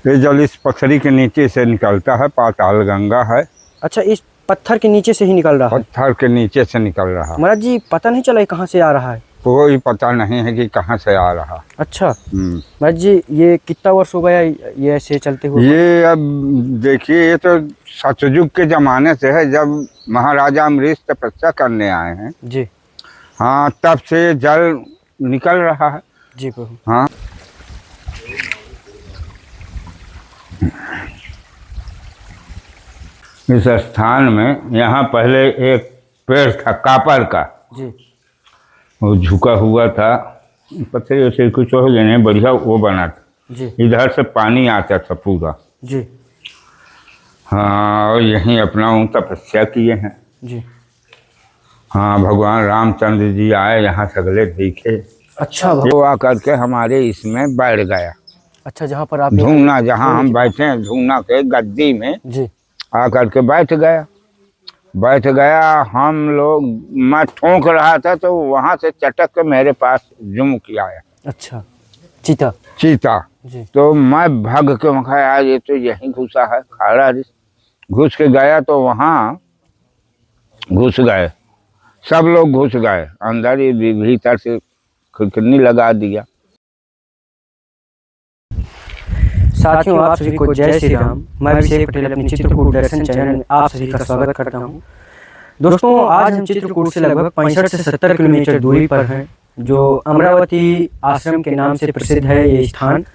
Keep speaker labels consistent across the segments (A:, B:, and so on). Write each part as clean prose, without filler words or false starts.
A: ये जल इस पथरी के नीचे से निकलता है, पाताल गंगा है।
B: अच्छा, इस पत्थर के नीचे से ही निकल रहा है?
A: पत्थर के नीचे से निकल रहा है।
B: महाराज जी पता नहीं चला ये कहाँ से आ रहा है?
A: कोई पता नहीं है कि कहाँ से आ रहा।
B: अच्छा महाराज जी, ये कितना वर्ष हो गया ये ऐसे चलते हुए?
A: ये अब देखिए, ये तो सतयुग के जमाने से है, जब महाराजा अमरीश तपस्या करने आए हैं
B: जी।
A: हाँ, तब से जल निकल रहा है
B: जी प्रभु।
A: हाँ। इस स्थान में यहाँ पहले एक पेड़ था कापर का
B: जी।
A: वो झुका हुआ था, पत्थर वैसे कुछ हो गए, बढ़िया वो बना था
B: जी।
A: इधर से पानी आता था पूरा
B: जी।
A: हाँ, और यहीं अपना तपस्या किए हैं
B: जी।
A: हाँ। भगवान रामचंद्र जी आए यहाँ सगले देखे।
B: अच्छा,
A: वो आकर के हमारे इसमें बैठ गया।
B: अच्छा, जहाँ पर आप
A: धूना, जहाँ हम बैठे हैं धूना के गद्दी में
B: जी
A: आकर के बैठ गया। हम लोग, मैं ठोंक रहा था तो वहाँ से चटक के मेरे पास जुम किया आया।
B: अच्छा, चीता
A: जी। तो मैं भाग के वहाँ आया, ये तो यहीं घुसा है खड़ा। घुस के गया तो वहाँ घुस गए, सब लोग घुस गए अंदर ही, भीतर से खिड़की लगा दिया।
B: साथियों, आप सभी को जय श्री राम। मैं अभिषेक पटेल अपनी चित्रकूट दर्शन चैनल में आप सभी का स्वागत करता हूं। दोस्तों, आज हम चित्रकूट से लगभग 65 से 70 किलोमीटर दूरी पर हैं, जो अमरावती आश्रम के नाम से प्रसिद्ध है ये स्थान।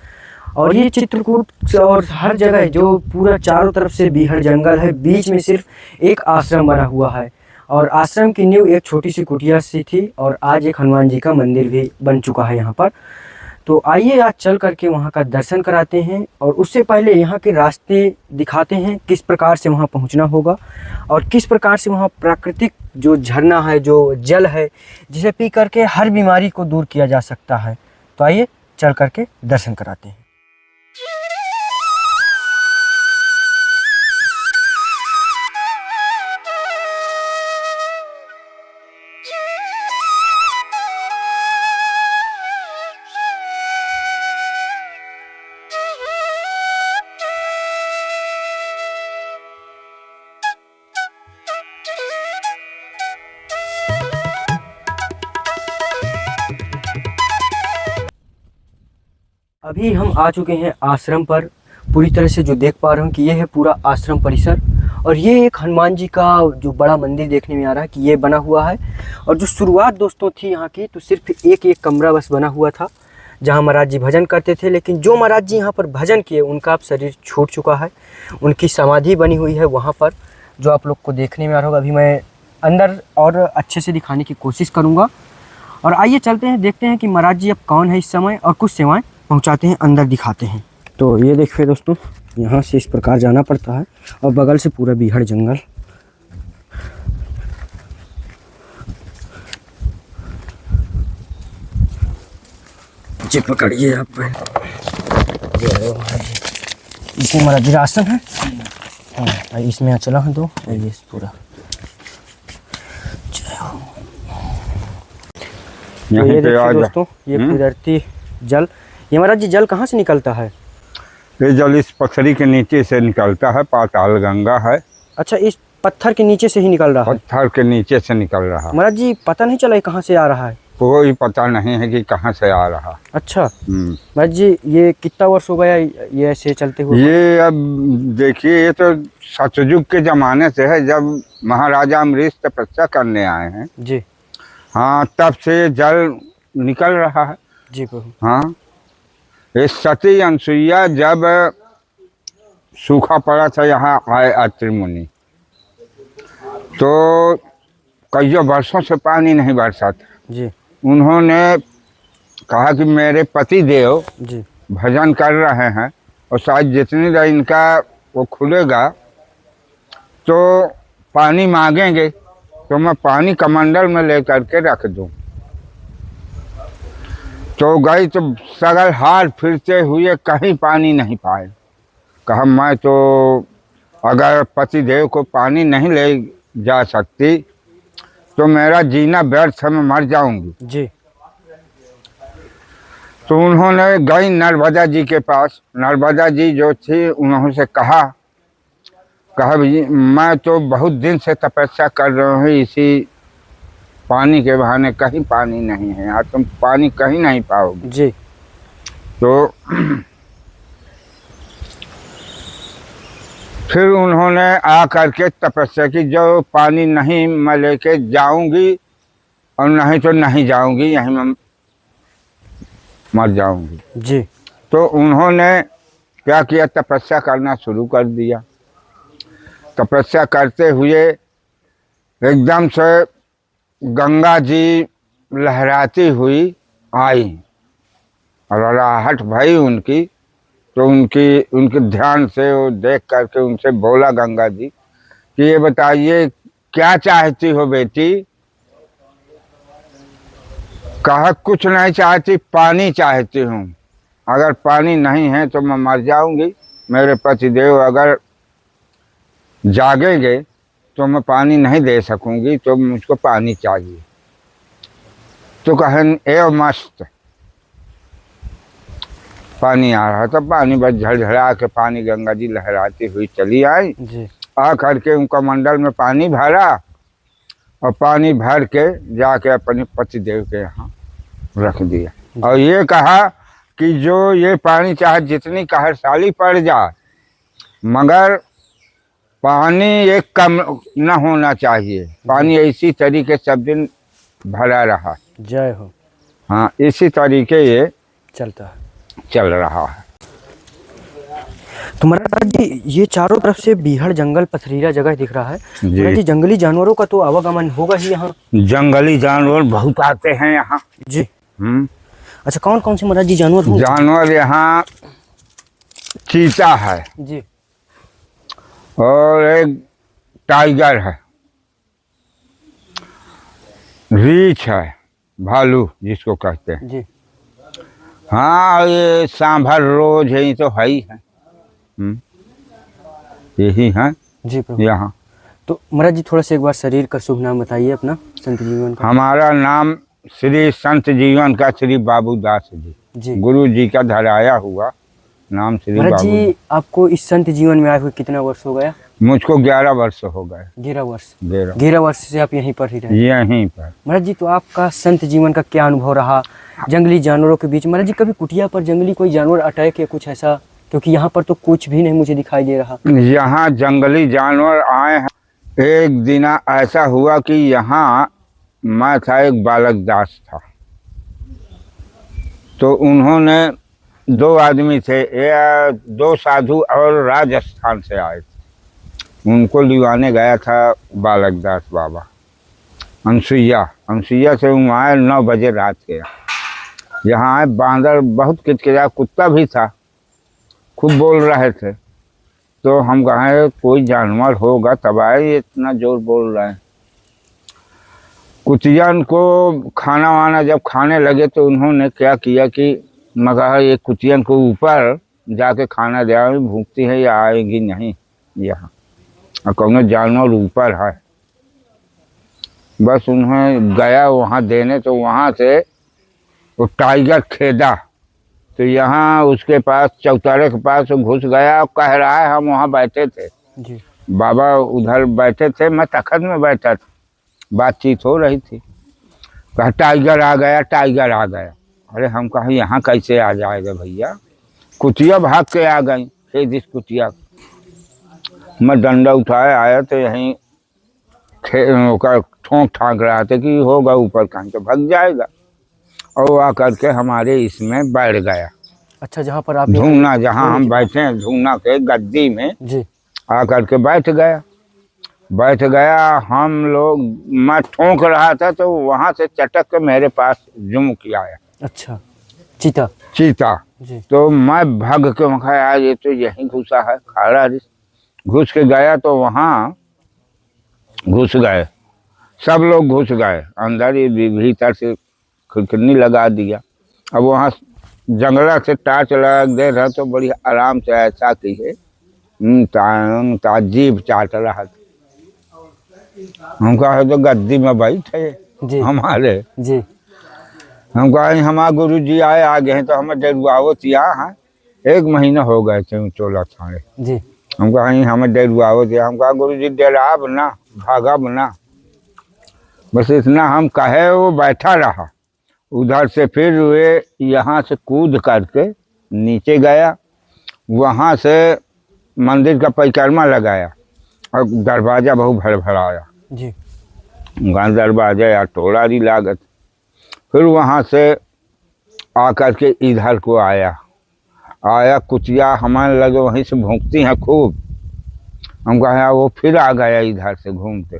B: और ये चित्रकूट और हर जगह जो पूरा चारों तरफ से बीहड़ जंगल है, बीच में सिर्फ एक आश्रम बना हुआ है। और आश्रम की नींव एक छोटी सी कुटिया सी थी, और आज एक हनुमान जी का मंदिर भी बन चुका है यहाँ पर। तो आइए आज चल करके वहाँ का दर्शन कराते हैं, और उससे पहले यहाँ के रास्ते दिखाते हैं, किस प्रकार से वहाँ पहुँचना होगा और किस प्रकार से वहाँ प्राकृतिक जो झरना है, जो जल है, जिसे पी करके हर बीमारी को दूर किया जा सकता है। तो आइए चल करके दर्शन कराते हैं। अभी हम आ चुके हैं आश्रम पर। पूरी तरह से जो देख पा रहे हूँ कि ये है पूरा आश्रम परिसर, और ये एक हनुमान जी का जो बड़ा मंदिर देखने में आ रहा है कि ये बना हुआ है। और जो शुरुआत दोस्तों थी यहाँ की, तो सिर्फ एक कमरा बस बना हुआ था जहाँ महाराज जी भजन करते थे। लेकिन जो महाराज जी यहाँ पर भजन किए उनका अब शरीर छूट चुका है। उनकी समाधि बनी हुई है वहाँ पर, जो आप लोग को देखने में आ रहा होगा। अभी मैं अंदर और अच्छे से दिखाने की कोशिश करूँगा। और आइए चलते हैं, देखते हैं कि महाराज जी अब कौन है इस समय, और कुछ सेवाएं पहुंचाते हैं, अंदर दिखाते हैं। तो ये देखिए दोस्तों, यहाँ से इस प्रकार जाना पड़ता है, और बगल से पूरा बीहड़ जंगल। जी पकड़िए आप पहले। इसमें महाराज जी आसन है, इसमें चला है दो, ये पूरा। तो ये देखिए दोस्तों, ये कुदरती जल। ये महाराज जी जल कहाँ से निकलता है?
A: ये जल इस पथरी के नीचे से निकलता है, पाताल गंगा है।
B: अच्छा, इस पत्थर के नीचे से ही निकल रहा है? पत्थर
A: के नीचे से निकल रहा है।
B: महाराज जी पता नहीं चला ये कहाँ से आ रहा है?
A: कोई पता नहीं है कि कहाँ से आ रहा।
B: अच्छा महाराज जी, ये कितना वर्ष हो गया ये ऐसे चलते हुए?
A: ये अब देखिए, ये तो सतयुग के जमाने से है, जब महाराजा अमरीश तपस्या करने आए हैं
B: जी। हाँ,
A: तब से जल निकल रहा है
B: जी प्रभु।
A: हाँ। ये सती अनसुईया जब सूखा पड़ा था, यहाँ आए अत्रि मुनि, तो कई वर्षों से पानी नहीं बरसा था
B: जी।
A: उन्होंने कहा कि मेरे पति देव
B: जी
A: भजन कर रहे हैं, और शायद जितनी देर इनका वो खुलेगा तो पानी मांगेंगे, तो मैं पानी कमंडल में लेकर के रख दूं। तो गई तो सगल हार फिरते हुए कहीं पानी नहीं पाए। कहा मैं तो अगर पतिदेव को पानी नहीं ले जा सकती तो मेरा जीना व्यर्थ है, मैं मर जाऊंगी।
B: जी।
A: तो उन्होंने गई नर्मदा जी के पास। नर्मदा जी जो थी उन्होंने कहा भाई मैं तो बहुत दिन से तपस्या कर रहा हूँ इसी पानी के बहाने, कहीं पानी नहीं है यहाँ, तुम पानी कहीं नहीं पाओगे
B: जी।
A: तो फिर उन्होंने आ करके तपस्या की, जो पानी नहीं मैं लेके जाऊंगी और नहीं तो नहीं जाऊंगी, यहीं मैं मर जाऊंगी
B: जी।
A: तो उन्होंने क्या किया, तपस्या करना शुरू कर दिया। तपस्या करते हुए एकदम से गंगा जी लहराती हुई आई और राहट भई उनकी। तो उनके ध्यान से वो देख करके उनसे बोला गंगा जी कि ये बताइए क्या चाहती हो बेटी। कहा कुछ नहीं चाहती, पानी चाहती हूँ, अगर पानी नहीं है तो मैं मर जाऊंगी, मेरे पतिदेव अगर जागेंगे तो मैं पानी नहीं दे सकूंगी, तो मुझको पानी चाहिए। तो कहन ए मस्त पानी आ रहा था, पानी बस झड़झड़ा के पानी गंगा जी लहराती हुई चली आई
B: जी।
A: आ करके उनका मंडल में पानी भरा और पानी भर के जाके अपने पतिदेव के यहाँ रख दिया और ये कहा कि जो ये पानी चाहे जितनी कहरसाली पड़ जाए मगर पानी एक कम न होना चाहिए, पानी इसी तरीके सब दिन भरा रहा।
B: जय हो।
A: हाँ, इसी तरीके ये
B: चलता है,
A: चल रहा है।
B: तो महाराज जी ये चारों तरफ से बीहड़ जंगल पथरीला जगह दिख रहा है
A: जी।
B: महाराज जी, जंगली जानवरों का तो आवागमन होगा ही यहाँ।
A: जंगली जानवर बहुत आते हैं यहाँ।
B: जी। अच्छा, कौन कौन से महाराज जी जानवर होंगे?
A: जानवर यहाँ चीता है
B: जी।
A: और एक टाइगर है, रीछ है, भालू जिसको कहते हैं।
B: जी।
A: हाँ, ये सांभर रोज है, ये तो है ही है। यही है
B: जी प्रभु।
A: यहाँ।
B: तो महाराज जी थोड़ा सा एक बार शरीर का शुभ नाम बताइए अपना, संत जीवन का।
A: हमारा नाम श्री संत जीवन का श्री बाबूदास जी,
B: जी।
A: गुरु जी का धराया हुआ नाम श्री
B: महाराज
A: बाबू।
B: जी आपको इस संत जीवन में आए हुए कितना वर्ष हो गया?
A: मुझको 11 वर्ष हो गए।
B: 11 वर्ष।
A: 11
B: वर्ष से आप यहीं पर ही रहे?
A: यहीं पर।
B: महाराज जी तो आपका संत जीवन का क्या अनुभव रहा जंगली जानवरों के बीच? महाराज जी कभी कुटिया पर जंगली कोई जानवर अटैक या कुछ ऐसा? क्योंकि यहाँ पर तो कुछ भी नहीं मुझे दिखाई दे रहा।
A: यहाँ जंगली जानवर आए हैं। एक दिन ऐसा हुआ कि यहाँ मैं था, एक बालक दास था, तो उन्होंने 2 आदमी थे, या 2 साधु और राजस्थान से आए थे, उनको लिवाने गया था बालक दास बाबा अनसुईया से। वो आए 9 बजे रात के। यहाँ आए, बांदर बहुत किटकिटा, कुत्ता भी था, खूब बोल रहे थे। तो हम कहे कोई जानवर होगा तब आए, ये इतना जोर बोल रहे हैं। कुतियन को खाना वाना जब खाने लगे तो उन्होंने क्या किया कि मैं कहा ये कुतियन को ऊपर जाके खाना दे, भूखती है या आएगी नहीं यहाँ, और कौन जानवर ऊपर है। बस उन्हें गया वहाँ देने, तो वहाँ से वो टाइगर खेदा, तो यहाँ उसके पास चौतारे के पास घुस गया और कह रहा है, हम वहाँ बैठे थे
B: जी।
A: बाबा उधर बैठे थे, मैं तखत में बैठा था, बातचीत हो रही थी। कहा टाइगर आ गया, टाइगर आ गया। अरे हम कहा यहाँ कैसे आ जाएगा भैया, कुतिया भाग के आ गई, खेद इस कुतिया। मैं डंडा उठाए आया तो यहीं ठोंक ठाक रहा था कि होगा ऊपर कहीं तो भाग जाएगा, और वो आकर के हमारे इसमें बैठ गया।
B: अच्छा, जहाँ पर आप
A: धूना, जहाँ हम बैठे हैं धूना के गद्दी में
B: जी
A: आकर के बैठ गया। हम लोग, मैं ठोंक रहा था तो वहाँ से चटक के मेरे पास जुम किया आया।
B: अच्छा, चीता
A: जी। तो मैं भाग के वहाँ आया, ये तो यहीं घुसा है, खड़ा घुस के गया तो वहाँ घुस गए, सब लोग घुस गए अंदर, ये भीतर से खिड़की लगा दिया। अब वहाँ जंगला से टार्च लगा दे रहा तो बड़ी आराम से ऐसा की है, जीभ चाट रहा था। हम कहा तो गद्दी में बैठे
B: जी।
A: हमारे
B: जी।
A: हम कहा हमारे गुरु जी आए आ गए हैं तो हमें डरुआवत यहाँ है 1 महीना हो गए थे चोला थाने।
B: जी
A: हम कहा हमें डरुआवत है। हम कहा गुरु जी डराब ना भागब ना, बस इतना हम कहे। वो बैठा रहा। उधर से फिर वे यहाँ से कूद करके नीचे गया, वहाँ से मंदिर का परिक्रमा लगाया और दरवाज़ा बहुत भड़भड़ाया।
B: जी
A: गांव दरवाजा या टोलारी लागत। फिर वहाँ से आकर के इधर को आया कुतिया हमारे लगे वहीं से भौंकती हैं खूब। हम कहा वो फिर आ गया इधर से घूमते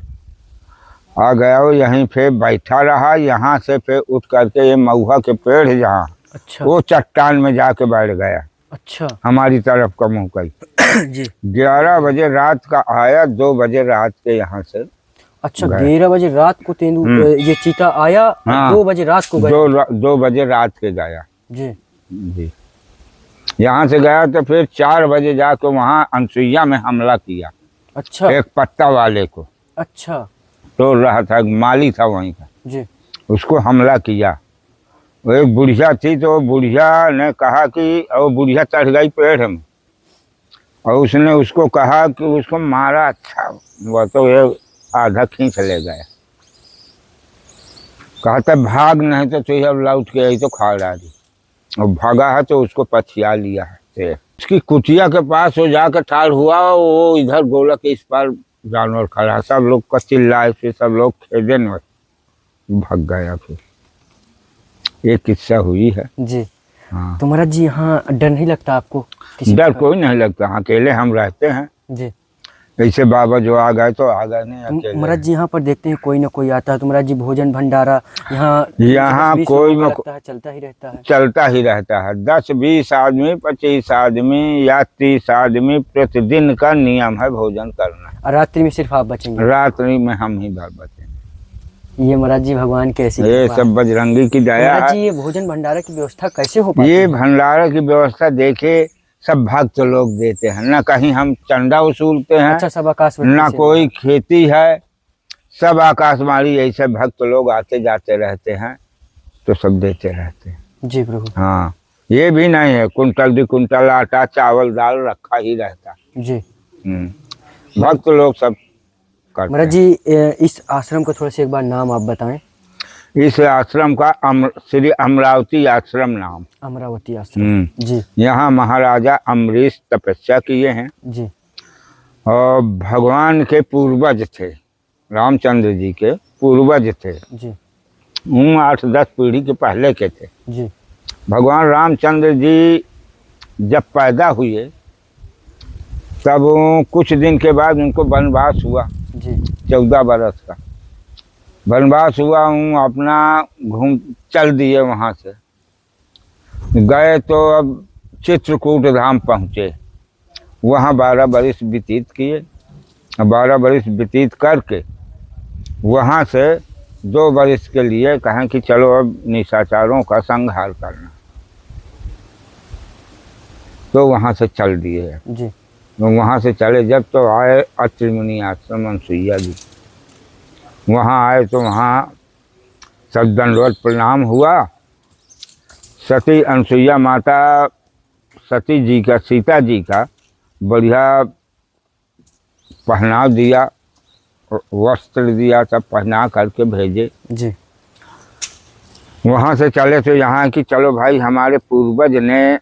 A: आ गया। वो यहीं पे बैठा रहा। यहाँ से फिर उठ करके ये महुआ के पेड़ है जहाँ,
B: अच्छा
A: वो चट्टान में जाके बैठ गया।
B: अच्छा
A: हमारी तरफ का मुँह कई।
B: जी
A: 11 बजे रात का आया, 2 बजे रात के यहाँ से
B: अच्छा 11 बजे रात को तेंदु ये चीता आया।
A: हाँ।
B: 2 बजे रात को गया।
A: 2 बजे रात के गया
B: जी
A: जी। यहाँ से गया तो फिर 4 बजे जाके वहाँ अनसुईया में हमला किया।
B: अच्छा
A: एक पत्ता वाले को
B: अच्छा
A: तोड़ रहा था, माली था वहीं का,
B: जी
A: उसको हमला किया। वो एक बुढ़िया थी तो बुढ़िया ने कहा कि और बुढ़िया चढ़ गई पेड़ में और उसने उसको कहा कि उसको मारा। अच्छा वह तो ये आधा खींच ले गया। कहता भाग नहीं तो तुझे अब लौट के आई तो खा डाली। और भागा है तो उसको पछिया लिया है। उसकी कुटिया के पास वो जाकर ठाड़ हुआ। वो इधर गोला के इस पार जानवर खड़ा, सब लोग का चिल्लाए, फिर सब लोग खेदे न भाग गया। फिर ये किस्सा हुई है।
B: जी
A: हाँ।
B: तो महाराज जी यहाँ डर नहीं लगता आपको? किसी
A: डर कोई नहीं लगता, अकेले हम रहते हैं।
B: जी
A: ऐसे बाबा जो आ गए तो आ गए, नहीं
B: तो
A: अकेले।
B: महाराज जी यहाँ पर देखते हैं कोई ना कोई आता है तो महाराज जी भोजन भंडारा यहाँ
A: कोई न
B: लगता है, चलता ही रहता है।
A: चलता ही रहता है। 10-20 आदमी 25 आदमी या 30 आदमी प्रतिदिन का नियम है भोजन करना।
B: और रात्रि में सिर्फ आप बचेंगे?
A: रात्रि में हम ही बचेंगे।
B: ये महाराज जी भगवान कैसी
A: ये सब बजरंगी की दया
B: महाराज जी
A: है।
B: ये भोजन भंडारा की व्यवस्था कैसे हो पाती
A: ये
B: है?
A: भंडारा की व्यवस्था देखे सब भक्त लोग देते हैं, न कहीं हम चंदा वसूलते हैं।
B: अच्छा सब आकाश
A: न कोई खेती है, सब आकाशवाणी ऐसे भक्त लोग आते जाते रहते हैं तो सब देते रहते हैं।
B: जी प्रभु।
A: हाँ ये भी नहीं है कुंटल 2 कुंटल आटा चावल दाल रखा ही रहता।
B: जी
A: भक्त लोग सब करते
B: महाराज जी इस आश्रम का थोड़ा सा एक बार नाम आप बताएं।
A: इस आश्रम का श्री अमरावती आश्रम नाम।
B: अमरावती आश्रम। जी
A: यहाँ महाराजा अमरीश तपस्या किए हैं।
B: जी
A: और भगवान के पूर्वज थे, रामचंद्र जी के पूर्वज थे।
B: जी
A: 8-10 पीढ़ी के पहले के थे।
B: जी
A: भगवान रामचंद्र जी जब पैदा हुए तब कुछ दिन के बाद उनको वनवास हुआ।
B: जी
A: 14 बरस का वनवास हुआ। अपना घूम चल दिए, वहाँ से गए तो अब चित्रकूट धाम पहुँचे। वहाँ 12 बरस व्यतीत किए। 12 बरस व्यतीत करके वहाँ से 2 बरस के लिए कहें कि चलो अब निशाचारों का संहार करना, तो वहाँ से चल दिए।
B: जी
A: तो वहाँ से चले जब तो आए अत्रि मुनि आश्रम अनसुईया जी। वहाँ आए तो वहाँ सब दंडवत प्रणाम हुआ। सती अनसुईया माता सती जी का, सीता जी का बढ़िया पहनाव दिया, वस्त्र दिया, सब पहना करके भेजे।
B: जी
A: वहाँ से चले तो यहाँ कि चलो भाई हमारे पूर्वज ने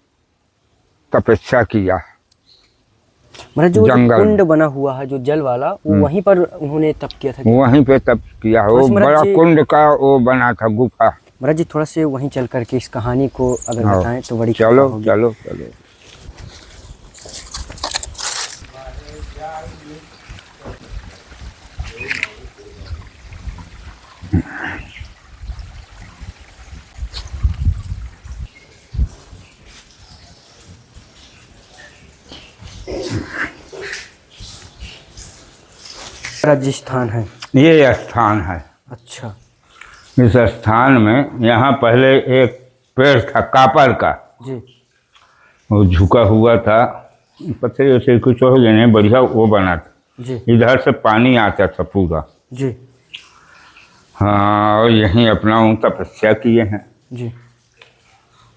A: तपस्या किया।
B: महाराज जो
A: जंगल
B: कुंड बना हुआ है जो जल वाला, वो वहीं पर उन्होंने तप किया था?
A: वहीं पे तप किया। वो बड़ा कुंड का वो बना था गुफा।
B: महाराज जी थोड़ा से वहीं चल करके इस कहानी को अगर बताएं तो बड़ी
A: चलो चलो चलो।
B: राजस्थान है
A: ये स्थान है।
B: अच्छा
A: इस स्थान में यहाँ पहले एक पेड़ था कापर का,
B: जी
A: वो झुका हुआ था, पत्थर से कुछ हो गए, बढ़िया वो बना था।
B: जी
A: इधर से पानी आता था पूरा।
B: जी
A: हाँ और यहीं अपना तपस्या किए हैं।
B: जी।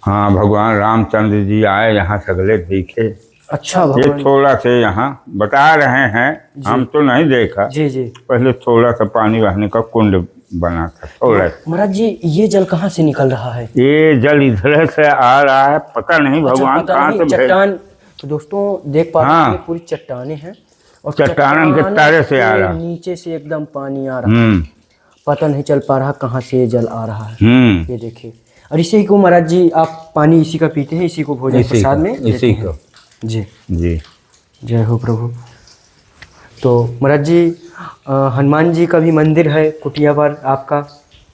A: हाँ, भगवान रामचंद्र जी आए यहाँ सगले देखे।
B: अच्छा
A: ये
B: भगवान।
A: थोड़ा से यहाँ बता रहे हैं, हम तो नहीं देखा।
B: जी जी।
A: पहले थोड़ा सा पानी बहने का कुंड बना था, थोड़ा सा।
B: महाराज जी ये जल कहाँ से निकल रहा है?
A: ये जल इधर से आ रहा है, पता नहीं भगवान
B: पता
A: कहाँ
B: नहीं,
A: से भेज।
B: चट्टान। तो दोस्तों देख पा रहे हैं, ये पूरी चट्टानें हैं और
A: चट्टानन के तारे से आ रहा।
B: नीचे से एकदम पानी आ रहा है। पता नहीं चल पा रहा कहाँ से ये जल आ रहा है। ये देखिए, और इसी को महाराज जी आप पानी इसी का पीते हैं, इसी को भोजन प्रसाद में देते हैं। को जी
A: जी।
B: जय हो प्रभु। तो महाराज जी हनुमान जी का भी मंदिर है कुटिया पर आपका?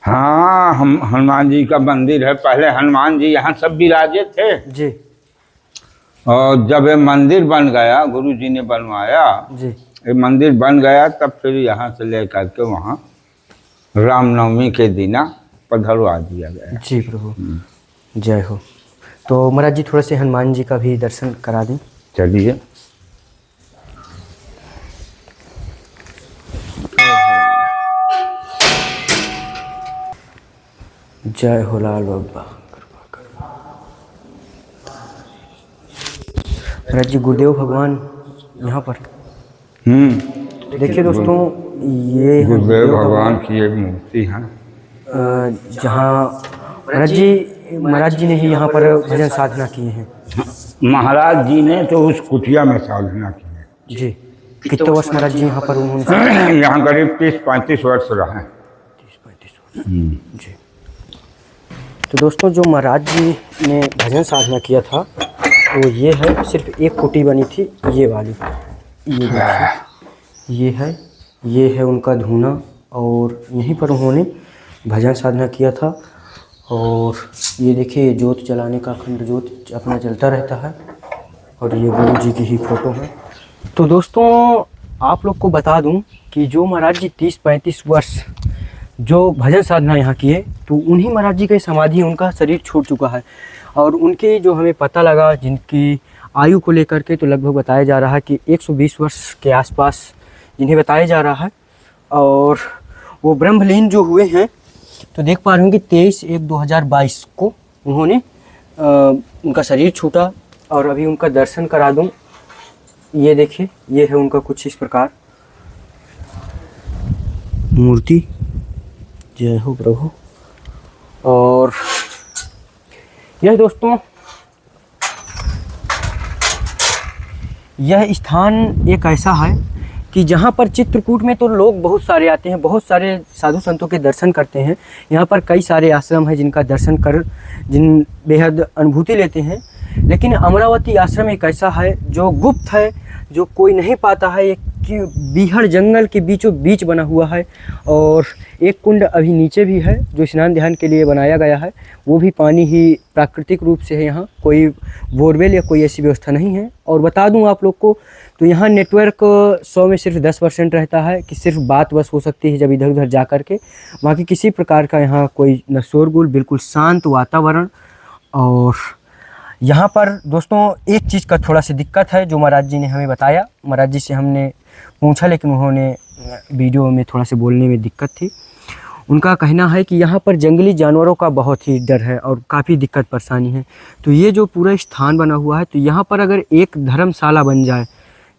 A: हाँ, हम हनुमान जी का मंदिर है। पहले हनुमान जी यहाँ सब विराजे थे
B: जी।
A: और जब ये मंदिर बन गया, गुरु जी ने बनवाया
B: जी।
A: ये मंदिर बन गया, तब फिर यहाँ से ले करके वहाँ रामनवमी के दिना पधरवा दिया गया।
B: जी प्रभु जय हो। तो महाराज जी थोड़े से हनुमान जी का भी दर्शन करा दें।
A: चलिए।
B: जय हो लाल बाबा। महाराज जी गुरुदेव भगवान यहाँ पर। देखिए दोस्तों, ये
A: गुरुदेव भगवान की एक मूर्ति है,
B: जहाँ महाराज जी ने ही यहाँ पर भजन साधना किए हैं।
A: महाराज जी ने तो उस कुटिया में साधना की है।
B: जी। कितने वर्ष महाराज जी यहाँ पर उन्होंने?
A: यहाँ करीब 30-35 वर्ष रहे।
B: 30-35 वर्ष। जी। तो दोस्तों जो महाराज जी ने भजन साधना किया था वो ये है, सिर्फ एक कुटी बनी थी ये वाली। ये देखिए, ये है उनका धूना, और यहीं पर उन्होंने भजन साधना किया था। और ये देखिए जोत जलाने का अखंड जोत अपना जलता रहता है, और ये गुरु जी की ही फोटो है। तो दोस्तों आप लोग को बता दूं कि जो महाराज जी 30-35 वर्ष जो भजन साधना यहाँ किए, तो उन्हीं महाराज जी की समाधि, उनका शरीर छूट चुका है। और उनके जो हमें पता लगा जिनकी आयु को लेकर के, तो लगभग बताया जा रहा है कि 120 वर्ष के आसपास जिन्हें बताया जा रहा है। और वो ब्रह्मलीन जो हुए हैं, तो देख पा रहे हैं कि 23/1/2022 को उन्होंने उनका शरीर छूटा। और अभी उनका दर्शन करा दूं। ये देखिए, ये है उनका कुछ इस प्रकार मूर्ति। जय हो प्रभु। और यह दोस्तों, यह स्थान एक ऐसा है कि जहाँ पर चित्रकूट में तो लोग बहुत सारे आते हैं, बहुत सारे साधु संतों के दर्शन करते हैं। यहाँ पर कई सारे आश्रम हैं जिनका दर्शन कर जिन बेहद अनुभूति लेते हैं। लेकिन अमरावती आश्रम एक ऐसा है जो गुप्त है, जो कोई नहीं पाता है। एक बीहड़ जंगल के बीचों बीच बना हुआ है, और एक कुंड अभी नीचे भी है जो स्नान ध्यान के लिए बनाया गया है। वो भी पानी ही प्राकृतिक रूप से है, यहाँ कोई बोरवेल या कोई ऐसी व्यवस्था नहीं है। और बता दूं आप लोग को, तो यहाँ नेटवर्क 100 में सिर्फ 10% रहता है, कि सिर्फ बात बस हो सकती है जब इधर उधर जा कर के। बाकी किसी प्रकार का यहाँ कोई न शोरगुल, बिल्कुल शांत वातावरण। और यहाँ पर दोस्तों एक चीज़ का थोड़ा सी दिक्कत है जो महाराज जी ने हमें बताया। महाराज जी से हमने पूछा, लेकिन उन्होंने वीडियो में थोड़ा से बोलने में दिक्कत थी। उनका कहना है कि यहाँ पर जंगली जानवरों का बहुत ही डर है और काफ़ी दिक्कत परेशानी है। तो ये जो पूरा स्थान बना हुआ है, तो यहाँ पर अगर एक धर्मशाला बन जाए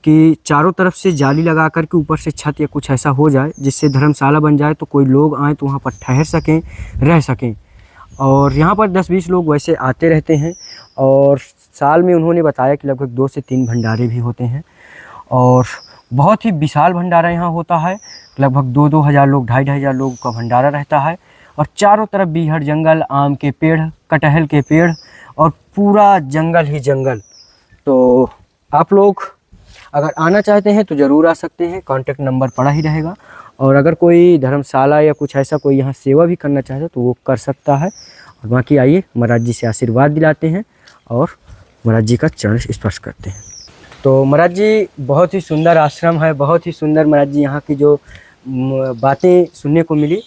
B: कि चारों तरफ से जाली लगा कर के ऊपर से छत या कुछ ऐसा हो जाए जिससे धर्मशाला बन जाए, तो कोई लोग आए तो वहाँ पर ठहर सकें, रह सकें। और यहाँ पर 10-20 लोग वैसे आते रहते हैं। और साल में उन्होंने बताया कि लगभग 2 से 3 भंडारे भी होते हैं, और बहुत ही विशाल भंडारा यहाँ होता है। लगभग 2-2 हज़ार लोग, 2,500 लोग का भंडारा रहता है। और चारों तरफ बीहड़ जंगल, आम के पेड़, कटहल के पेड़, और पूरा जंगल ही जंगल। तो आप लोग अगर आना चाहते हैं तो ज़रूर आ सकते हैं, कॉन्टैक्ट नंबर पड़ा ही रहेगा। और अगर कोई धर्मशाला या कुछ ऐसा कोई यहाँ सेवा भी करना चाहता है तो वो कर सकता है। और बाकी आइए महाराज जी से आशीर्वाद दिलाते हैं और महाराज जी का चरण स्पर्श करते हैं। तो महाराज जी बहुत ही सुंदर आश्रम है, बहुत ही सुंदर महाराज जी यहाँ की जो बातें सुनने को मिली।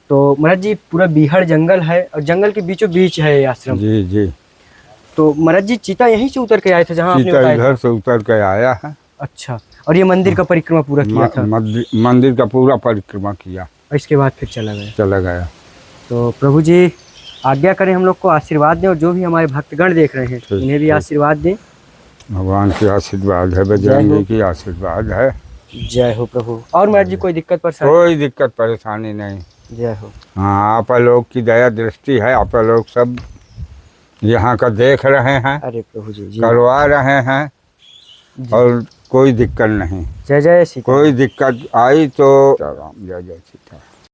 B: तो महाराज जी पूरा बीहड़ जंगल है, और जंगल के बीचों बीच है ये आश्रम।
A: जी जी।
B: तो महाराज जी चीता यहीं से उतर के आए थे जहाँ आपने बताया?
A: इधर से उतर के आया है।
B: अच्छा। और ये मंदिर का परिक्रमा पूरा किया था?
A: मंदिर का पूरा परिक्रमा किया,
B: और इसके बाद फिर चला गया?
A: चला गया।
B: तो प्रभु जी आज्ञा करें हम लोग को आशीर्वाद दें और जो भी हमारे भक्तगण देख रहे हैं उन्हें भी आशीर्वाद दें।
A: भगवान की आशीर्वाद है, बजरंगी की आशीर्वाद है।
B: जय हो प्रभु। और महाराज जी कोई दिक्कत परेशानी?
A: कोई दिक्कत परेशानी नहीं।
B: जय हो।
A: हाँ, आप लोग की दया दृष्टि है, आप लोग सब यहाँ का देख रहे हैं,
B: अरे प्रभु जी
A: करवा रहे हैं और कोई दिक्कत नहीं।
B: जय जय सीता।
A: कोई दिक्कत आई तो राम, जय जय सीता।